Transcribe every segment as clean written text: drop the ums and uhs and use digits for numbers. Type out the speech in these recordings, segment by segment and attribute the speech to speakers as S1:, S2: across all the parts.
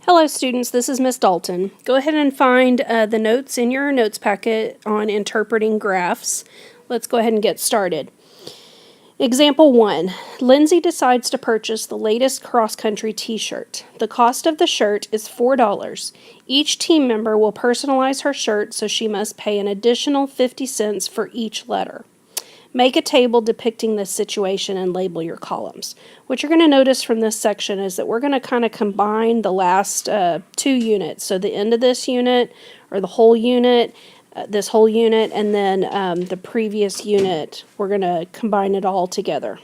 S1: Hello students, this is Miss Dalton. Go ahead and find the notes in your notes packet on interpreting graphs. Let's go ahead and get started. Example 1. Lindsay decides to purchase the latest cross-country t-shirt. The cost of the shirt is $4. Each team member will personalize her shirt, so she must pay an additional 50 cents for each letter. Make a table depicting this situation and label your columns. What you're going to notice from this section is that we're going to kind of combine the last two units. So the end of this unit, or the whole unit, this whole unit, and then the previous unit. We're going to combine it all together.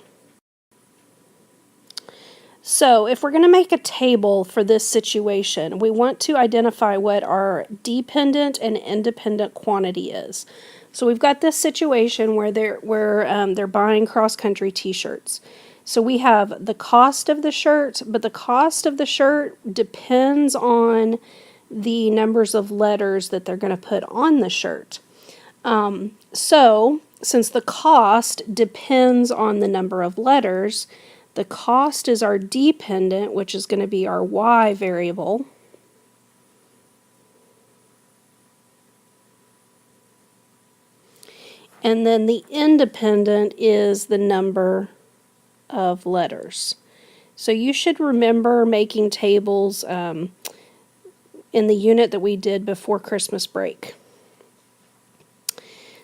S1: So if we're going to make a table for this situation, we want to identify what our dependent and independent quantity is. So we've got this situation where they're buying cross-country t-shirts. So we have the cost of the shirt, but the cost of the shirt depends on the numbers of letters that they're going to put on the shirt. So since the cost depends on the number of letters, the cost is our dependent, which is going to be our y variable. And then the independent is the number of letters. So you should remember making tables in the unit that we did before Christmas break.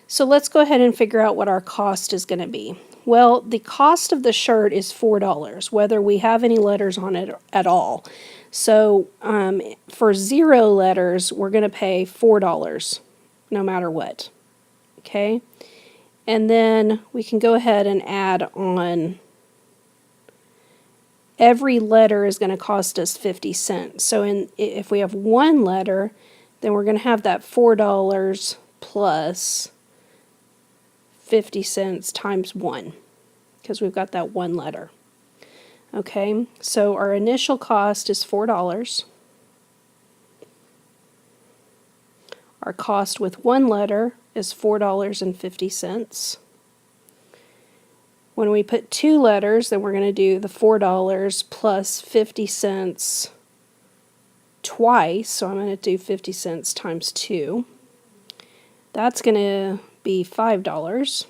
S1: So let's go ahead and figure out what our cost is going to be. Well, the cost of the shirt is $4, whether we have any letters on it at all. So for 0 letters, we're going to pay $4 no matter what. Okay? And then we can go ahead and add on. Every letter is going to cost us 50 cents. So if we have 1 letter, then we're going to have that $4 plus 50 cents times 1, because we've got that 1 letter. Okay, so our initial cost is $4. Our cost with 1 letter is $4.50. When we put 2 letters, then we're going to do the $4 plus 50 cents twice. So I'm going to do 50 cents times 2. That's going to be $5.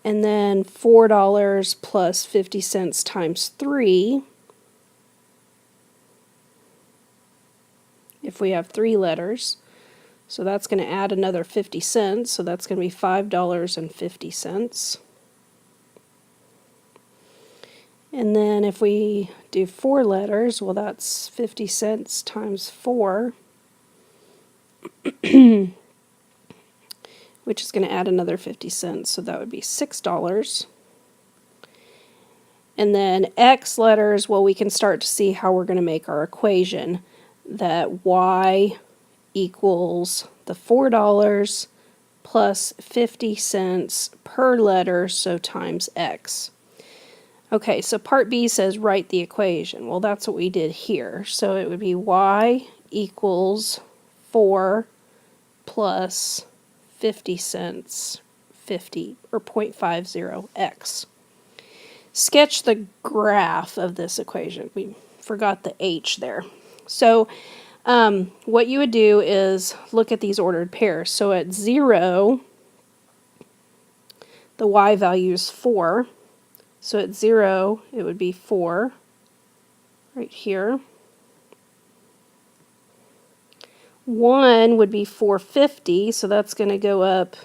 S1: And then $4 plus 50 cents times 3. If we have 3 letters. So that's going to add another 50 cents, so that's going to be $5.50. And then if we do 4 letters, well, that's 50 cents times 4, which is going to add another 50 cents, so that would be $6. And then X letters, well, we can start to see how we're going to make our equation, that Y equals the $4 plus 50 cents per letter, so times X. Okay, so part B says write the equation. Well, that's what we did here. So it would be Y equals 4 plus 50 cents, 50, or 0.50X. Sketch the graph of this equation. We forgot the H there. So what you would do is look at these ordered pairs. So at 0, the y value is 4. So at 0, it would be 4 right here. 1 would be 450, so that's going to go up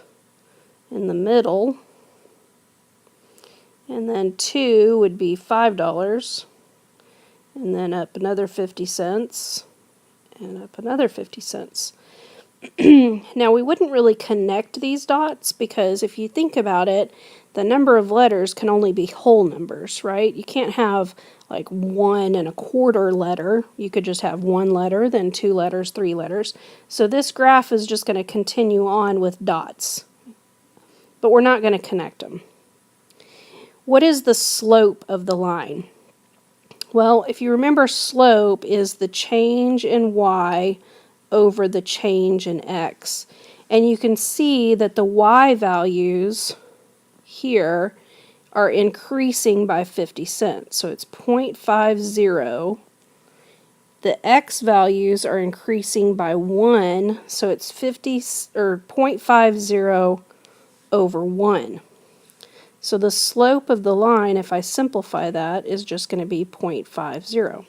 S1: in the middle. And then 2 would be $5. And then up another 50 cents. And up another 50 cents. Now we wouldn't really connect these dots because if you think about it, the number of letters can only be whole numbers, right? You can't have like 1 1/4 letter. You could just have 1 letter, then 2 letters, 3 letters. So this graph is just going to continue on with dots, but we're not going to connect them. What is the slope of the line? Well, if you remember, slope is the change in y over the change in x. And you can see that the y values here are increasing by 50 cents. So it's 0.50 The x values are increasing by 1, so it's 50 or 0.50 over 1. So the slope of the line, if I simplify that, is just going to be 0.50.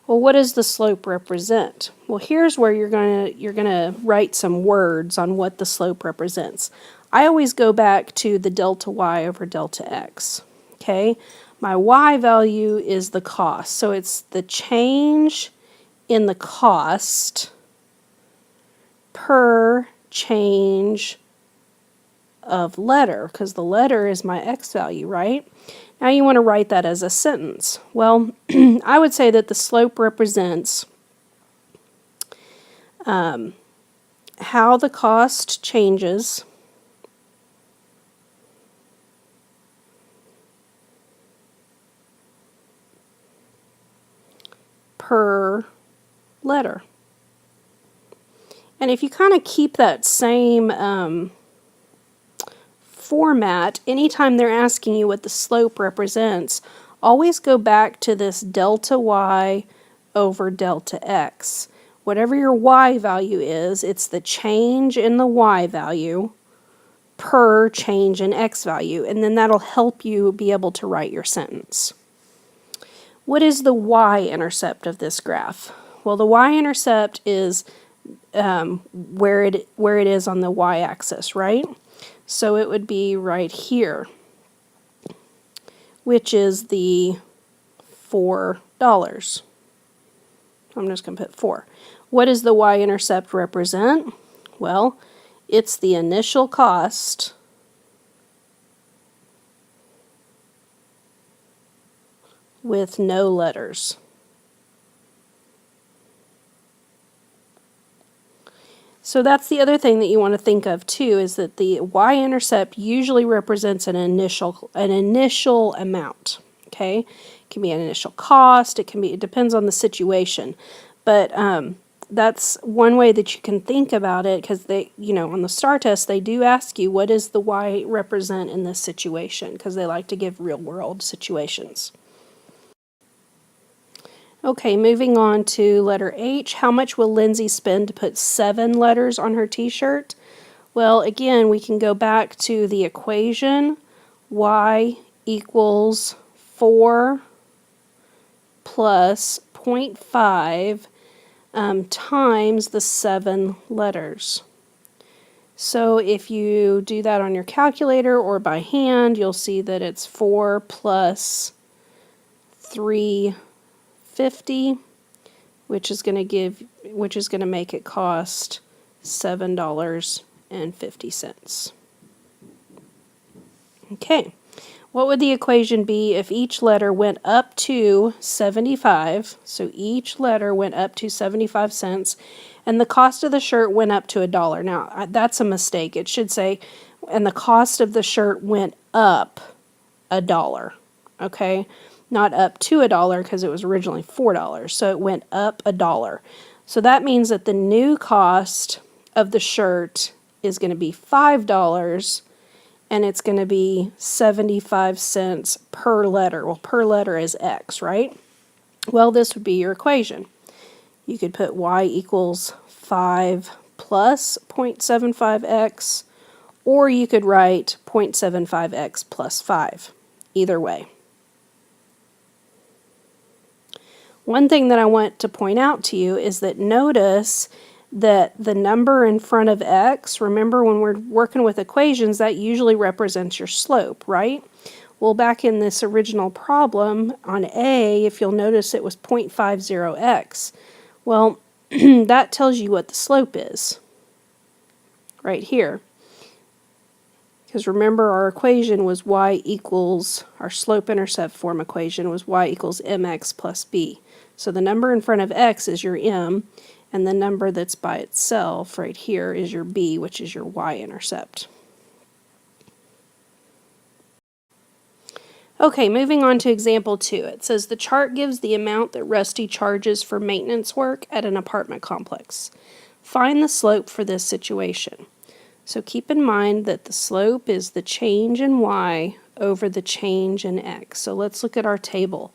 S1: Well, what does the slope represent? Well, here's where you're gonna write some words on what the slope represents. I always go back to the delta y over delta x. Okay, my y value is the cost, so it's the change in the cost per change of letter, because the letter is my x value, right? Now you want to write that as a sentence. Well, I would say that the slope represents how the cost changes per letter. And if you kind of keep that same format, anytime they're asking you what the slope represents, always go back to this delta y over delta x. Whatever your y value is, it's the change in the y value per change in x value, and then that'll help you be able to write your sentence. What is the y-intercept of this graph? Well, the y-intercept is where it is on the y-axis, right? So it would be right here, which is the $4. I'm just going to put 4. What does the y-intercept represent? Well, it's the initial cost with no letters. So that's the other thing that you want to think of too, is that the y-intercept usually represents an initial amount. Okay, it can be an initial cost. It depends on the situation, but that's one way that you can think about it, because they, on the STAR test they do ask you what does the y represent in this situation, because they like to give real world situations. Okay, moving on to letter H. How much will Lindsay spend to put 7 letters on her t-shirt? Well, again, we can go back to the equation. Y equals 4 plus 0.5 times the 7 letters. So if you do that on your calculator or by hand, you'll see that it's 4 plus 350, which is going to make it cost $7.50. Okay, what would the equation be if each letter went up to 75? So each letter went up to 75 cents, and the cost of the shirt went up to $1. Now, that's a mistake. It should say, and the cost of the shirt went up $1. Okay, not up to $1, because it was originally $4. So it went up $1. So that means that the new cost of the shirt is going to be $5, and it's going to be 75 cents per letter. Well, per letter is X, right? Well, this would be your equation. You could put Y equals 5 plus 0.75x, or you could write 0.75x plus 5. Either way. One thing that I want to point out to you is that notice that the number in front of x, remember when we're working with equations, that usually represents your slope, right? Well, back in this original problem on A, if you'll notice, it was 0.50x. Well, that tells you what the slope is, right here. Because remember, our equation was y equals, our slope-intercept form equation was y equals mx plus b. So the number in front of x is your m, and the number that's by itself right here is your b, which is your y-intercept. Okay, moving on to example 2. It says the chart gives the amount that Rusty charges for maintenance work at an apartment complex. Find the slope for this situation. So keep in mind that the slope is the change in y over the change in x. So let's look at our table.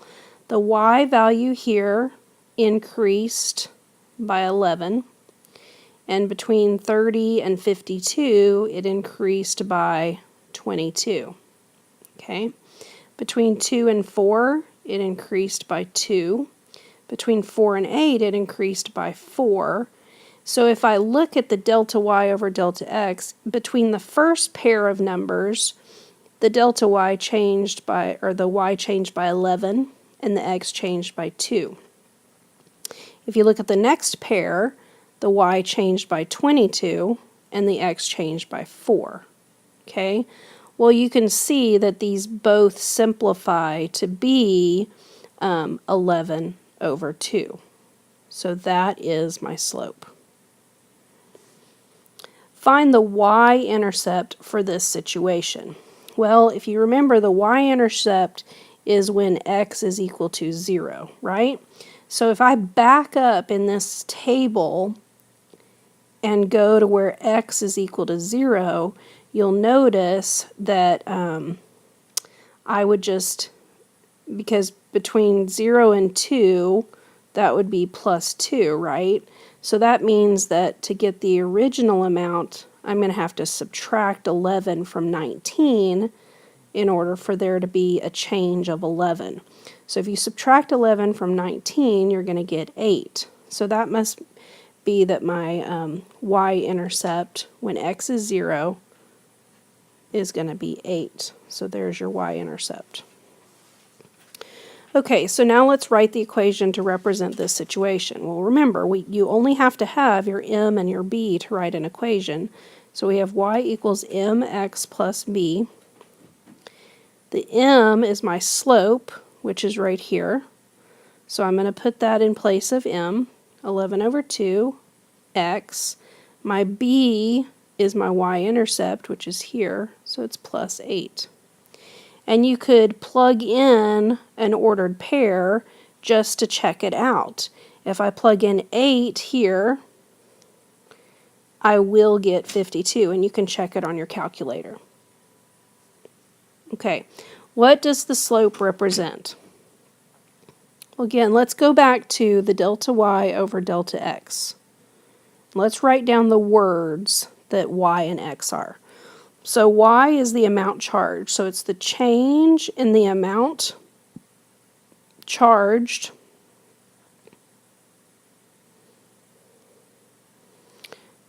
S1: The y value here increased by 11, and between 30 and 52 it increased by 22. Okay? Between 2 and 4 it increased by 2. Between 4 and 8 it increased by 4. So if I look at the delta y over delta x, between the first pair of numbers, the delta y changed by, or the y changed by 11, and the x changed by 2. If you look at the next pair, the y changed by 22, and the x changed by 4. Okay? Well, you can see that these both simplify to be 11 over 2. So that is my slope. Find the y-intercept for this situation. Well, if you remember, the y-intercept is when x is equal to 0, right? So if I back up in this table and go to where x is equal to 0, you'll notice that I would just, because between 0 and 2, that would be plus 2, right? So that means that to get the original amount, I'm going to have to subtract 11 from 19 in order for there to be a change of 11. So if you subtract 11 from 19, you're going to get 8. So that must be that my y-intercept, when x is 0, is going to be 8. So there's your y-intercept. Okay, so now let's write the equation to represent this situation. Well, remember, you only have to have your m and your b to write an equation. So we have y equals mx plus b. The m is my slope, which is right here. So I'm going to put that in place of m, 11 over 2, x. My b is my y-intercept, which is here, so it's plus 8. And you could plug in an ordered pair just to check it out. If I plug in 8 here, I will get 52, and you can check it on your calculator. Okay, what does the slope represent? Well, again, let's go back to the delta y over delta x. Let's write down the words that y and x are. So y is the amount charged, so it's the change in the amount charged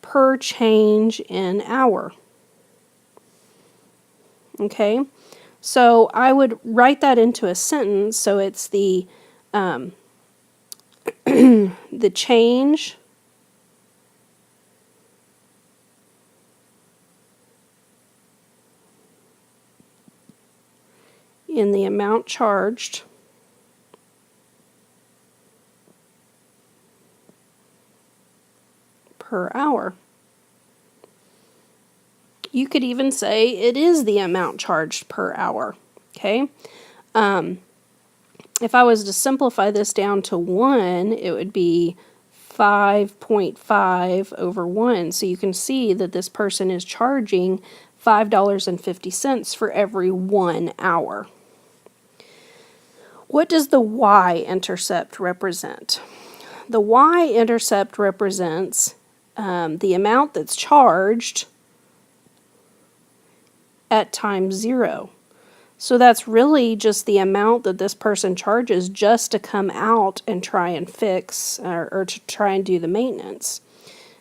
S1: per change in hour. Okay, so I would write that into a sentence, so it's the the change in the amount charged per hour. You could even say it is the amount charged per hour. Okay? If I was to simplify this down to 1, it would be 5.5 over 1. So you can see that this person is charging $5.50 for every 1 hour. What does the y-intercept represent? The y-intercept represents the amount that's charged at time 0. So that's really just the amount that this person charges just to come out and try and fix or to try and do the maintenance.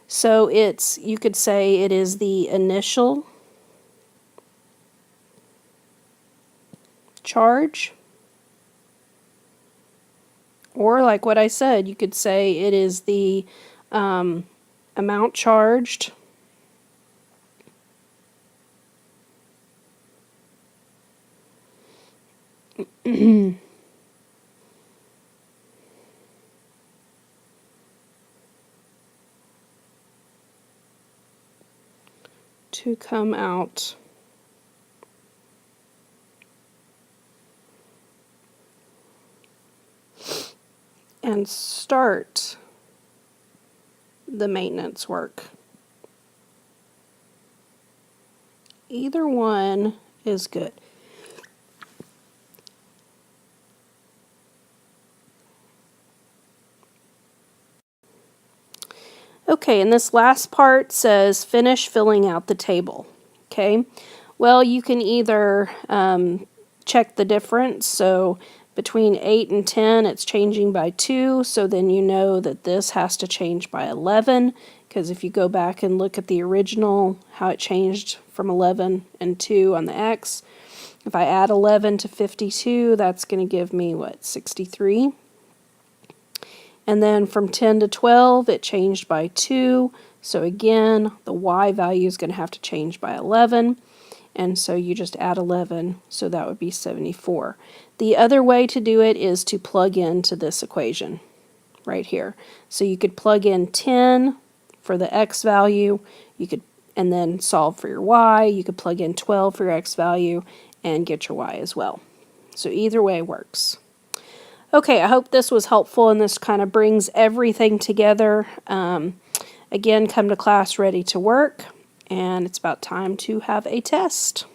S1: So it's, you could say it is the initial charge, or like what I said, you could say it is the amount charged to come out and start the maintenance work. either one is good. Okay, and this last part says finish filling out the table. Okay, well, you can either check the difference. So between 8 and 10, it's changing by 2. So then you know that this has to change by 11. Because if you go back and look at the original, how it changed from 11 and 2 on the X, if I add 11 to 52, that's going to give me, what, 63? And then from 10 to 12, it changed by 2. So again, the Y value is going to have to change by 11. And so you just add 11, so that would be 74. The other way to do it is to plug into this equation right here. So you could plug in 10 for the X value, and then solve for your Y. You could plug in 12 for your X value and get your Y as well. So either way works. Okay, I hope this was helpful, and this kind of brings everything together. Again, come to class ready to work, and it's about time to have a test.